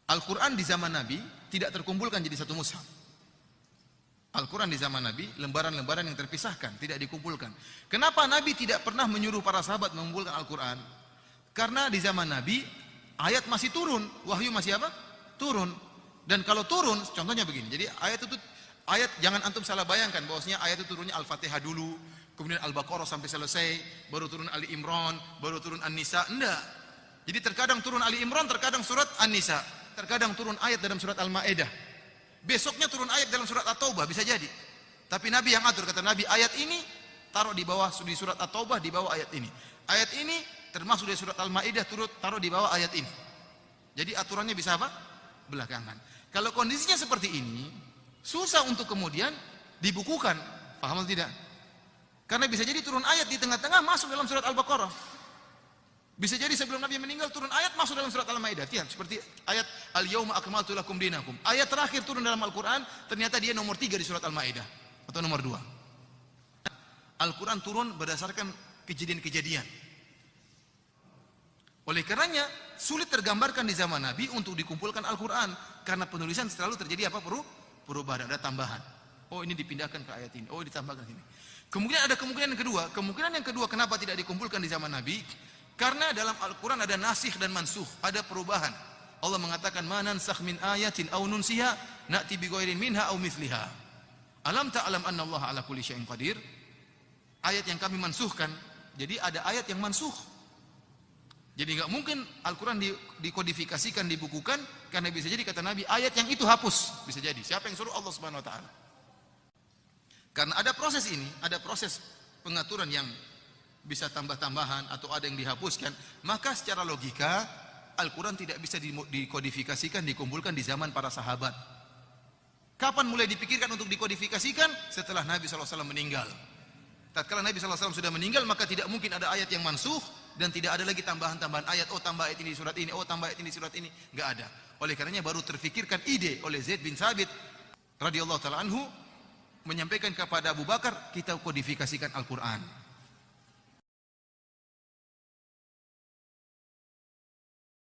Al-Quran di zaman Nabi tidak terkumpulkan jadi satu mushaf. Al-Quran di zaman Nabi, lembaran-lembaran yang terpisahkan, tidak dikumpulkan. Kenapa Nabi tidak pernah menyuruh para sahabat mengumpulkan Al-Quran? Karena di zaman Nabi, ayat masih turun, wahyu masih apa? Turun. Dan kalau turun, contohnya begini, jadi ayat jangan antum salah bayangkan bahwasanya ayat itu turunnya Al-Fatihah dulu, kemudian Al-Baqarah sampai selesai, baru turun Ali Imran, baru turun An-Nisa. Enggak. Jadi terkadang turun Ali Imran, terkadang surat An-Nisa, terkadang turun ayat dalam surat Al-Maidah. Besoknya turun ayat dalam surat At-Taubah, bisa jadi. Tapi Nabi yang atur, kata Nabi, ayat ini taruh di bawah di surat At-Taubah, di bawah ayat ini. Ayat ini termasuk dari surat Al-Maidah, taruh di bawah ayat ini. Jadi aturannya bisa apa? Belakangan. Kalau kondisinya seperti ini, susah untuk kemudian dibukukan. Paham atau tidak? Karena bisa jadi turun ayat di tengah-tengah masuk dalam surat Al-Baqarah. Bisa jadi sebelum Nabi meninggal turun ayat masuk dalam surat Al-Maidah. Tiap seperti ayat Al-Yauma akmaltu lakum dinakum. Ayat terakhir turun dalam Al-Quran, ternyata dia nomor 3 di surat Al-Maidah atau nomor 2. Al-Quran turun berdasarkan kejadian-kejadian. Oleh karenanya sulit tergambarkan di zaman Nabi untuk dikumpulkan Al-Quran, karena penulisan selalu terjadi apa? Perubahan, ada tambahan. Oh, ini dipindahkan ke ayat ini, oh ditambahkan sini. Kemudian ada kemungkinan yang kedua. Kemungkinan yang kedua kenapa tidak dikumpulkan di zaman Nabi? Karena dalam Al-Quran ada nasikh dan mansuh, ada perubahan. Allah mengatakan, "Ma nansakh min ayatin aw nunsiha na'ti bi ghairin minha aw mithliha." Alam ta'lam anna Allah ala kulli syai'in qadir? Ayat yang kami mansuhkan. Jadi ada ayat yang mansuh. Jadi enggak mungkin Al-Quran dikodifikasikan, dibukukan, karena bisa jadi kata Nabi, ayat yang itu hapus. Bisa jadi. Siapa yang suruh? Allah Subhanahu wa taala. Karena ada proses ini, ada proses pengaturan yang bisa tambah-tambahan atau ada yang dihapuskan, maka secara logika Al-Quran tidak bisa dikodifikasikan, dikumpulkan di zaman para sahabat. Kapan mulai dipikirkan untuk dikodifikasikan? Setelah Nabi SAW meninggal. Tatkala Nabi SAW sudah meninggal, maka tidak mungkin ada ayat yang mansuh dan tidak ada lagi tambahan-tambahan ayat. Oh, tambah ayat ini di surat ini, oh tambah ayat ini di surat ini, enggak ada. Oleh karenanya baru terfikirkan ide oleh Zaid bin Sabit radhiyallahu taala anhu, menyampaikan kepada Abu Bakar, kita kodifikasikan Al-Quran.